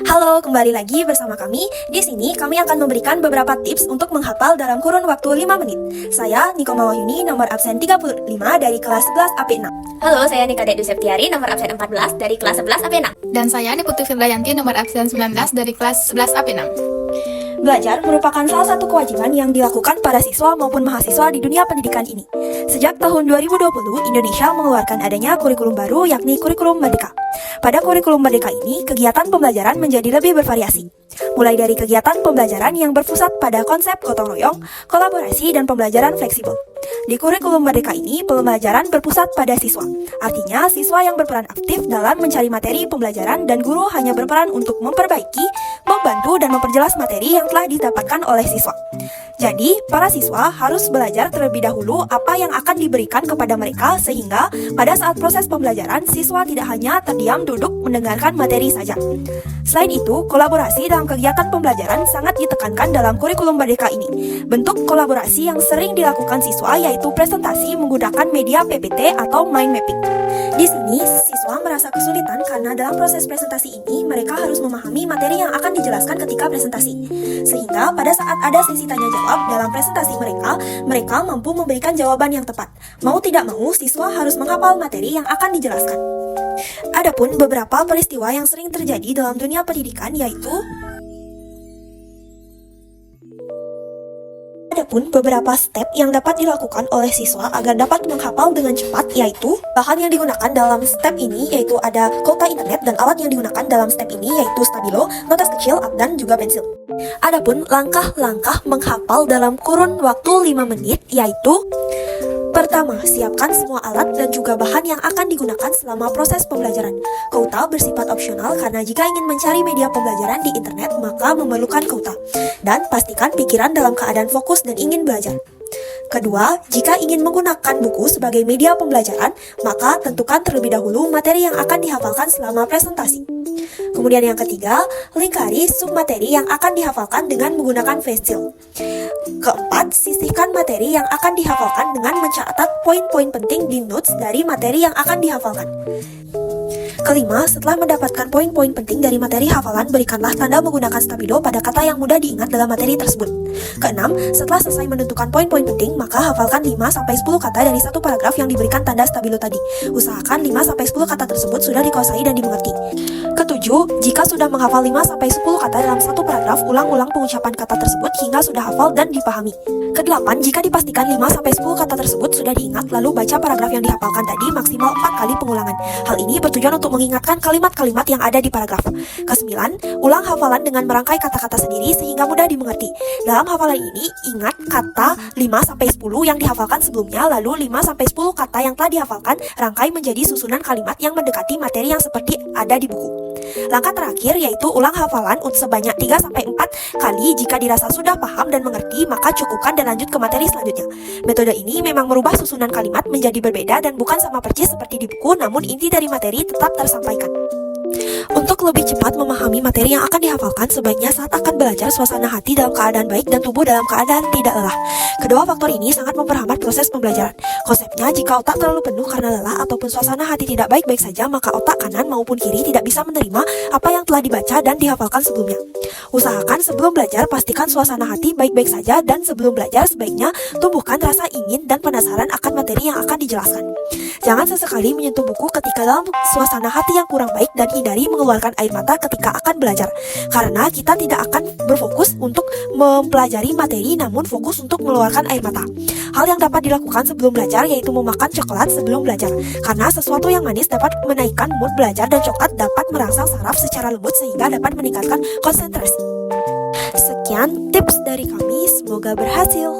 Halo, kembali lagi bersama kami. Di sini kami akan memberikan beberapa tips untuk menghafal dalam kurun waktu 5 menit. Saya Niko Mawahyuni, nomor absen 35 dari kelas 11 AP6. Halo, saya Nika Dedu Septiari, nomor absen 14 dari kelas 11 AP6. Dan saya Niputu Firdayanti, nomor absen 19 dari kelas 11 AP6. Belajar merupakan salah satu kewajiban yang dilakukan para siswa maupun mahasiswa di dunia pendidikan ini. Sejak tahun 2020, Indonesia mengeluarkan adanya kurikulum baru yakni kurikulum Merdeka. Pada kurikulum Merdeka ini, kegiatan pembelajaran menjadi lebih bervariasi. Mulai dari kegiatan pembelajaran yang berpusat pada konsep gotong royong, kolaborasi, dan pembelajaran fleksibel. Di kurikulum Merdeka ini, pembelajaran berpusat pada siswa. Artinya, siswa yang berperan aktif dalam mencari materi pembelajaran dan guru hanya berperan untuk memperbaiki, membantu, dan memperjelas materi yang telah didapatkan oleh siswa. Jadi, para siswa harus belajar terlebih dahulu apa yang akan diberikan kepada mereka sehingga pada saat proses pembelajaran, siswa tidak hanya terdiam duduk mendengarkan materi saja. Selain itu, kolaborasi dalam kegiatan pembelajaran sangat ditekankan dalam kurikulum Merdeka ini. Bentuk kolaborasi yang sering dilakukan siswa yaitu presentasi menggunakan media PPT atau mind mapping. Di sini, siswa merasa kesulitan karena dalam proses presentasi ini mereka harus memahami materi yang akan dijelaskan ketika presentasi. Sehingga pada saat ada sesi tanya jawab dalam presentasi mereka mampu memberikan jawaban yang tepat. Mau tidak mau, siswa harus menghafal materi yang akan dijelaskan. Adapun beberapa peristiwa yang sering terjadi dalam dunia pendidikan yaitu Adapun beberapa step yang dapat dilakukan oleh siswa agar dapat menghafal dengan cepat yaitu bahan yang digunakan dalam step ini yaitu ada kuota internet dan alat yang digunakan dalam step ini yaitu stabilo, notas kecil, dan juga pensil. Adapun langkah-langkah menghafal dalam kurun waktu 5 menit yaitu pertama, siapkan semua alat dan juga bahan yang akan digunakan selama proses pembelajaran. Kuota bersifat opsional karena jika ingin mencari media pembelajaran di internet maka memerlukan kuota. Dan pastikan pikiran dalam keadaan fokus dan ingin belajar. Kedua, jika ingin menggunakan buku sebagai media pembelajaran, maka tentukan terlebih dahulu materi yang akan dihafalkan selama presentasi. Kemudian yang ketiga, lingkari submateri yang akan dihafalkan dengan menggunakan pensil. Keempat, sisihkan materi yang akan dihafalkan dengan mencatat poin-poin penting di notes dari materi yang akan dihafalkan. Kelima, setelah mendapatkan poin-poin penting dari materi hafalan, berikanlah tanda menggunakan stabilo pada kata yang mudah diingat dalam materi tersebut. Keenam, setelah selesai menentukan poin-poin penting, maka hafalkan 5-10 kata dari satu paragraf yang diberikan tanda stabilo tadi. Usahakan 5-10 kata tersebut sudah dikuasai dan dimengerti. Ketujuh, jika sudah menghafal 5-10 kata dalam satu paragraf, ulang-ulang pengucapan kata tersebut hingga sudah hafal dan dipahami. Kedelapan, jika dipastikan 5-10 kata tersebut sudah diingat, lalu baca paragraf yang dihafalkan tadi maksimal 4 kali pengulangan. Hal ini bertujuan untuk mengingatkan kalimat-kalimat yang ada di paragraf. Kesembilan, ulang hafalan dengan merangkai kata-kata sendiri sehingga mudah dimengerti. Dalam hafalan ini, ingat kata 5-10 yang dihafalkan sebelumnya, lalu 5-10 kata yang telah dihafalkan, rangkai menjadi susunan kalimat yang mendekati materi yang seperti ada di buku. Langkah terakhir yaitu ulang hafalan sebanyak 3-4 kali. Jika dirasa sudah paham dan mengerti, maka cukupkan dan lanjut ke materi selanjutnya. Metode ini memang merubah susunan kalimat menjadi berbeda dan bukan sama persis seperti di buku, namun inti dari materi tetap tersampaikan. Untuk lebih cepat memahami materi yang akan dihafalkan, sebaiknya saat akan belajar suasana hati dalam keadaan baik dan tubuh dalam keadaan tidak lelah. Kedua faktor ini sangat memperhambat proses pembelajaran. Konsepnya, jika otak terlalu penuh karena lelah ataupun suasana hati tidak baik-baik saja, maka otak kanan maupun kiri tidak bisa menerima apa yang telah dibaca dan dihafalkan sebelumnya. Usahakan sebelum belajar, pastikan suasana hati baik-baik saja, dan sebelum belajar sebaiknya tumbuhkan rasa ingin dan penasaran akan materi yang akan dijelaskan. Jangan sesekali menyentuh buku ketika dalam suasana hati yang kurang baik dan hindari mengeluarkan air mata ketika akan belajar, karena kita tidak akan berfokus untuk mempelajari materi namun fokus untuk mengeluarkan air mata. Hal yang dapat dilakukan sebelum belajar yaitu memakan coklat sebelum belajar, karena sesuatu yang manis dapat menaikkan mood belajar dan coklat dapat merangsang saraf secara lembut sehingga dapat meningkatkan konsentrasi. Sekian tips dari kami, semoga berhasil.